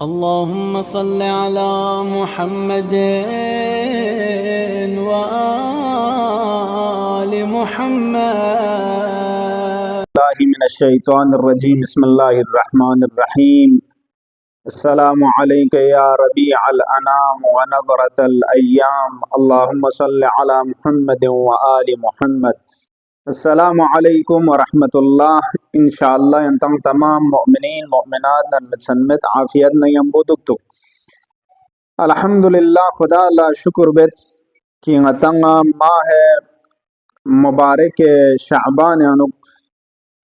اللهم صل على محمد وآل محمد من الشيطان الرجيم بسم الله الرحمن الرحيم السلام عليك يا ربيع الأنام ونظرة الأيام اللهم صل على محمد وآل محمد السلام عليكم ورحمة الله إن شاء الله ينتم تمام مؤمنين مؤمنات نتسمت عافيتنا ينبودكتو الحمد لله خدا لا شكر بت कि ngатanga माह मुबारक शाबान यानु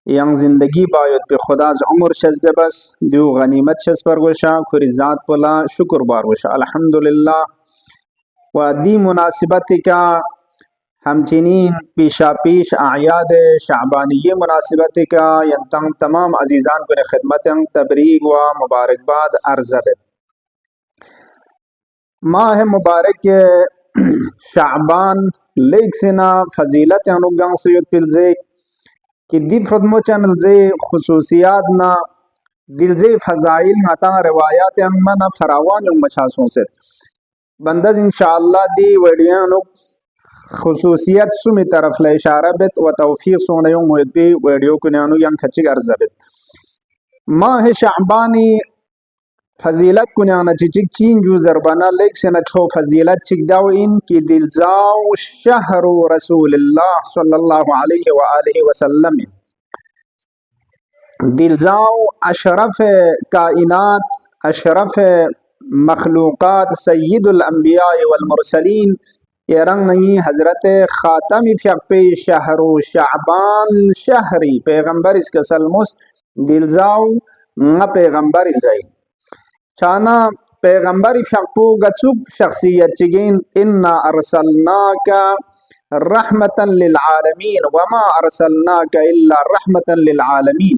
yang zindagi bayot pe khuda z umr shazde bas diu ghanimat shaz par gosha khuri zat pola shukr bar gosha alhamdulillah wa di munasibati ka हमचनीन पेशा पेश आयाद शाबानिय मुनासिबत का यंतंग तमाम अजीज़ान को खिदमत तबरीक व मुबारकबाद अर्ज़ माह मुबारक शाबान लेक सेना फजीलत अनुगांग सैयद पिलजे कि दी फ्रदमो चैनल जे खुसूसियात ना दिल जे फजाइल माता रिवायात मना फरावान मछासों से बंदज इंशाअल्लाह दी वीडियो खुसूसियत सुमी तरफ ले इशारा बित व तौफीक सोने मुद्दी वीडियो को न्यानु यंग खच्ची अर्ज़बित माह शाबानी फजीलत को न्याना चिचिक चीन जू जरबना लेक से न छो फजीलत चिक दाव इन की दिलजाओ शहरु रसूलुल्लाह सल्लल्लाहु अलैहि व आलिहि वसल्लम दिलजाओ अशरफ कायनात अशरफ मखलूक़ात सय्यदुल अंबिया वल मुरसलीन ये रंग नहीं हजरत ख़ातम फ़िक़् शहरु शाबान शहरी पैगंबर इसके सलमुस दिलजाओ न पैगंबर इल्जाई चाना पैगंबर फ़िक़् गचुक शख्सियत चिगिन इन्ना अरसलनाका रहमतन लिल आलमीन वमा अरसलनाका इल्ला रहमतन लिल आलमीन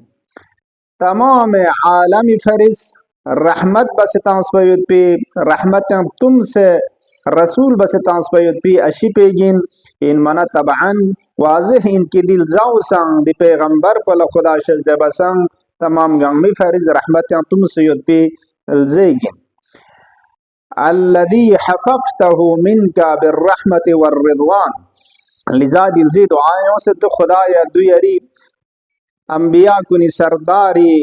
तमाम आलम फरिस रहमत बस तांसपयुत पे रहमत तुमसे रसूल बस तांसपयुत पे अशी पेगिन इन मना तबअन वाज़िह इनकी दिल जाओ संग दि पैगंबर पल खुदा शज़्द बसंग तमाम गंग फरिज रहमत तुमसे युत पे ज़ेगिन अल्लज़ी हफ़फ़तहु मिनका बिर्रहमति वर्रिज़वान लिज़ा दिल जी दुआओं से तो खुदा या दुयरी अंबिया कुनी सरदारी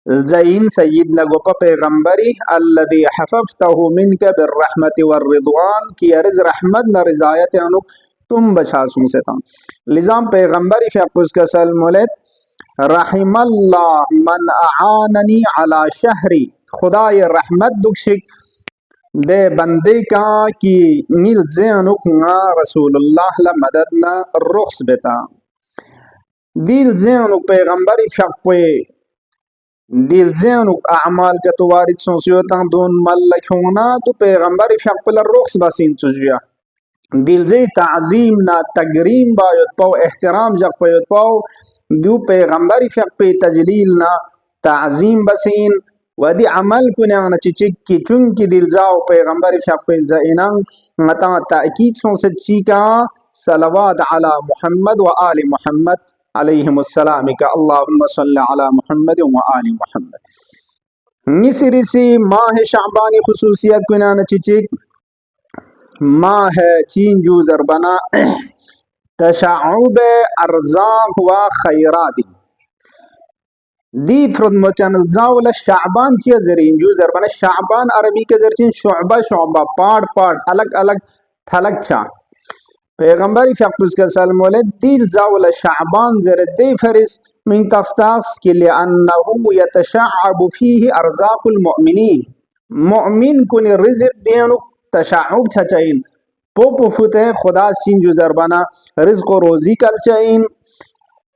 ज़ईन सय्यद लगोपा पैगंबरी अल्लज़ी हफ़फ़तहु मिनका बिर्रहमति वर्रिज़वान की अर्ज़ रहमत न रिज़ायत अनु तुम बछासुं से तां लिज़ाम पैगंबरी फ़िक़् का सलमुलत रहिमल्लाह मन आननी अला शहरी खुदा ये रहमत दुखशिक दे बंदे का की नील ज़ेनुक ना रसूलुल्लाह ला मदद ना रुख्स बेता दिल ज़ेनुक पैगंबरी फ़िक़् दिल ज़ेनुक अमाल के तो वारिद सोसियोता दोन मल लखोना तो पैगंबरी फ़िक़् ला रुख्स बसिन चुजिया दिल जे ताज़ीम ना तगरीम बायत पाओ एहतराम जग पायत पाओ दो पैगंबरी फ़िक़् तजलील ना ताज़ीम बसिन वदी अमल कुने ना चिचिक की चुन की दिल जाओ पैगंबरी फ़िक़् ज़इनंग मता ताकीद सोसे चीका सलवात अला मुहम्मद व आलि मुहम्मद अलैहिमुस्सलाम का अल्लाहुम्मा सल्लि अला मुहम्मद व आलि मुहम्मद निसिरिसी माह शाबानी खुसूसियत कुने ना चिचिक माह चीन जू ज़रबना तशाउब अर्ज़ाक़ व खैरात दी फ्रदमो चैनल जावला शाबान चिया जरीन जू ज़रबना शाबान अरबी के जरचिन शुअबा शुअबा पार्ट पार्ट अलग अलग थलक छा पैगंबरी फ़िक़् का सलमुल दिल जावला शाबान जर दे फरिस मिन तस्तास के लिए अन्नहु यतशअबु फीहि अर्ज़ाक़ुल मुअमिनीन मुअमिन कुन रिज़्क़ देनु तशाउब छचाइन पोपो फुते खुदा सिन जू ज़रबना रिज़्क़ व रोज़ी कल चाइन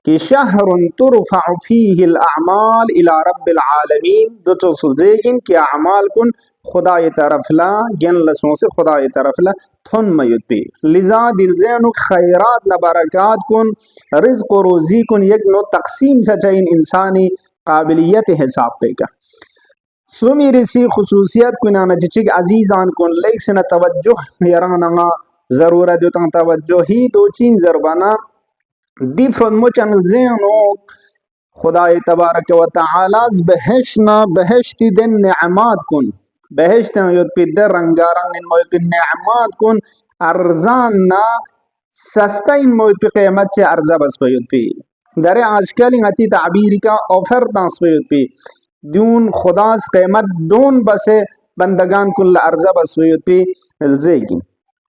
कि शहरुन तुरफ़अ फीहि अल-अअमाल इला रब्बिल आलमीन दो तो सुजेगिन कि अमाल कुन खुदा ये तरफ ला गेन लसों से खुदा ये तरफ ला थुन मयुती लिज़ा दिल ज़ेनु खैरात न बरकात कुन रिज़्क़ व रोज़ी कुन एक नो तक़सीम छचाइन इंसानी काबिलियत हिसाब पे का सुमी रिसी खुसूसियत कुना न जिचिक अजीज़ान कुन लेक से न तवज्जो यराना ज़रूरत जो तंग तवज्जो ही दो चीन ज़रबाना दी फ्रदमो चैनल ज़ेनो खुदाए तबारक व तआला's beheshna beheshti den ni'mat kun beheshten yod pi de rangarang in moy pi ni'mat kun arzan na सस्ता इन मोद पे क़ीमत से अर्जा बस पे पे दरे आजकल इंगती ताबीर का ऑफर दास पे दून खुदास क़ीमत दून बसे बंदगान कुल अर्जा बस पे अलजेगी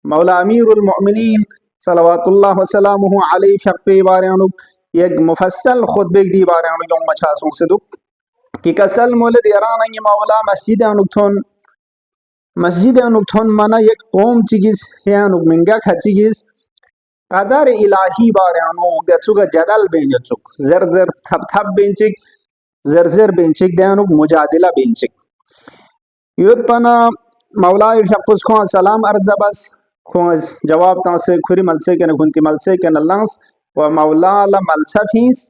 मौला अमीरुल मोमिनीन सल्लल्लाहु वसल्लम अलैहि फक़े बारे अनुक एक मुफस्सल खुतबे दी बारे अनुक यौम मचासों से दुक कि कसल मोलद यारान ये मौला मस्जिद अनुक थोन मना एक कौम चिगिस है अनुक मिंगा खचिगिस कदर इलाही बारानो गचुगा जदल बेंचुक जर जर थप थप बेंचिक जर जर बेंचिक देनुक मुजादिला बेंचिक युद पना मौला शख्स को सलाम अर्जा बस को जवाब ता से खुरी मलसे के खुंती मलसे के नलंस व मौला ला मलसा फीस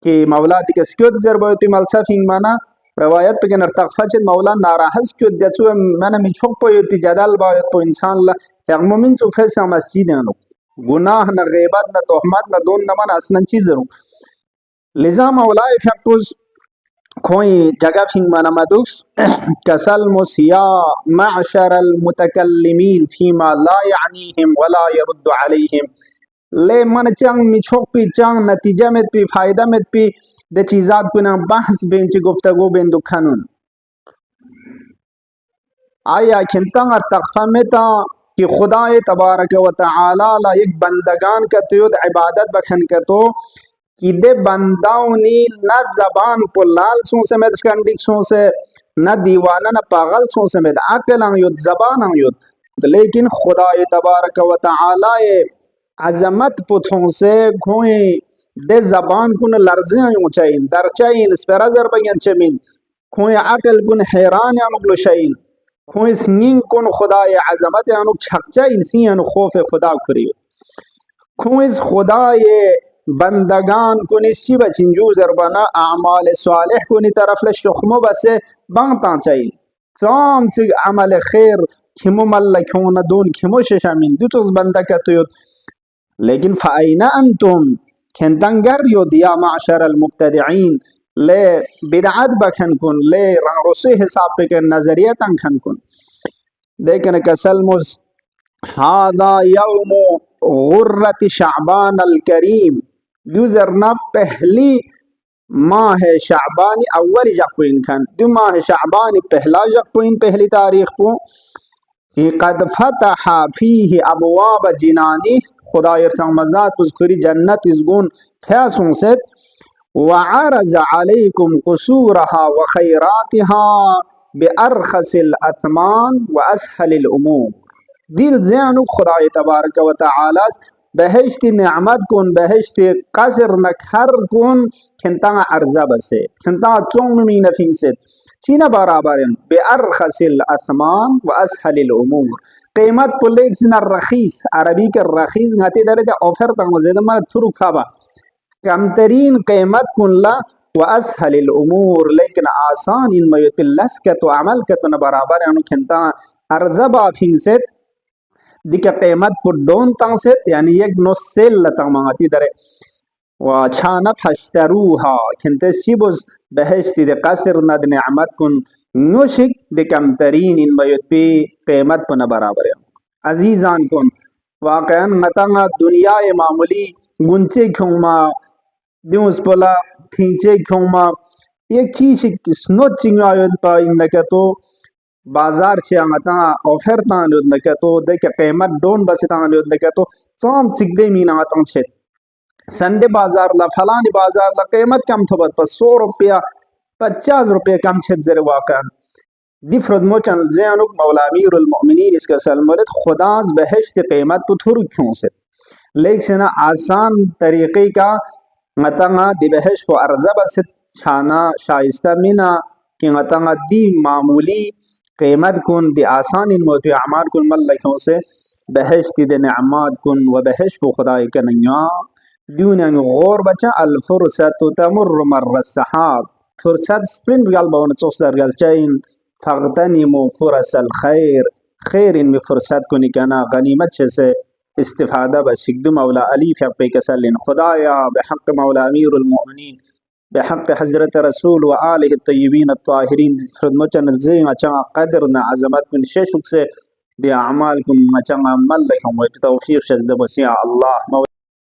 कि मौला तिके स्क्योत जर बोती मलसा फिंग माना रवायत पे के नरतखफच मौला नाराहस क्यों दचु माना मिछोक पोयती जदल बायत तो इंसान ला एक मोमिन सुफे सा मस्जिद अनु गुनाह न गैबत न तोहमत न दोन नमन असलन चीज रू लिजा मौला फैक्टुस कोई जगह फिंग माना मदुस कसल मुसिया मअशर अल मुतकल्लिमीन फीमा ला यानीहिम वला यरुद्दु अलैहिम ले मन चंग मिछोक पी चंग नतीजा में पी फायदा में पी दे चीजात कुना बहस बेंच गुफ्तगू बेन दुखानुन आया खिंतंग और तकफा में ता कि खुदाए तबारक व तआला ला एक बंदगान का तो इबादत बखन के तो कि दे बंदाउनी न जबान को लाल सो से में कंडिक सो से न दीवाना न पागल सो से में अकल युद जबान युद लेकिन खुदाए तबारक व तआला ये अजमत पुथों से घोए दे जबान कुन लर्जे ऊंचाइन दरचाइन स्पराजर बगन चमिन खोए अकल कुन हैरान या मुगलशइन खोए सिंगिंग कुन खुदाए अजमत अनुक छकचा इंसी अनु खौफ खुदा खुरी खोए खुदाए बंदगान कुन इसी बचिंजू जरबना अमाल सालिह कुन तरफ ले शुखमो बसे बंगता चाहिए साम से अमल खैर खिमो मल्ल क्यों न दोन खिमो शशामिन दुतुस बंदा का तो लेकिन फाइना अंतुम खेंतंगर यो दिया माशर अल मुब्तदिईन ले बिदअत बखन कुन ले रंगरोसे हिसाब पे के नजरिया तंखन कुन लेकिन कसल मुज हादा यौम गुर्रत शाबान अल करीम गुजरना पहली माह शाबानी अव्वल यक़ीन खान दो माह शाबानी पहला यक़ीन पहली तारीख को कि कद फतह फीह अबवाब जिनानी खुदा यरसंग मज़ात पुज़खुरी जन्नत इज़गुन फैसों से वअरज़ अलैकुम कुसूरहा व खैरातिहा बिअरखसिल अथमान व असहलिल उमूर दिल ज़ैनु खुदा तबारक व तआला बहश्ती नेमत कुन बहश्ती कसर नखर कुन खिंता अर्जा बसे खिंता चोंग में नफिंग से चीना बराबर बेअरखसिल अथमान व असहलिल उमूर कीमत पुलेक्स न रखीस अरबी के रखीस गाती दरजा ऑफर तक मज़ेद मन थुरु खाबा कमतरीन कीमत कुनला व असहलिल उमूर लेकिन आसान इन मयतिलस के तो अमल के तो न बराबर अनु खिंता अर्जा बाफिंग से दिके कीमत पुर डोन तंग से यानी एक नो सेल लतंग मंगाती दरे व छाना फश्तरूहा खिंते शिबुस बहश्ती दे कसर नद नेमत कुन नुशिक दे कमतरीन इन मयति कीमत पुन बराबर अजीजान कुन वाकयान मतंग दुनिया ए मामूली गुंचे खुमा दिउस पोला थींचे खुमा एक चीज स्नो चिंगायन पा इन के तो बाजार से अंगता ऑफर तान न के तो दे के कीमत डोन बस तान न के तो साम सिगदे मीना तंग छे संडे बाजार ला फलानी बाजार ला कीमत कम थोबत पर 100 रुपया 50 रुपये कम छे जर वाका दिफरद मोचन ज़ैनुक मौला अमीरुल मोमिनीन इसका सलमत खुदास बहश्त कीमत पुथुर क्यों से लेकिन आसान तरीक़े का मतंगा दिबहश को अर्जा बस छाना शाइस्ता मिना कि मतंगा दी मामूली कीमत कुन दी आसान इन मोती अमाल कुन मल्लकों से बहश्त दे नेमत कुन व बहश को खुदा के नया दुनिया में गौर बचा अल फुरसत तमुर मर्र सहाब फुरसत स्प्रिंट गल बावन चोस्तर गल चैन फगतनिमु फुरसल खैर खैर इन में फुरसत को निकाना गनीमत से इस्तिफादा बशिकदु मौला अली फ़क़े कसलिन खुदाया बहक़ मौला अमीरुल मोमिनीन بحق حضرت رسول و آله الطيبين الطاهرين خدمتنا الزين عشان قدرنا عظمت من شيشوك سي دي أعمالكم عشان عمل لكم وبتوفيق شزد بسيع الله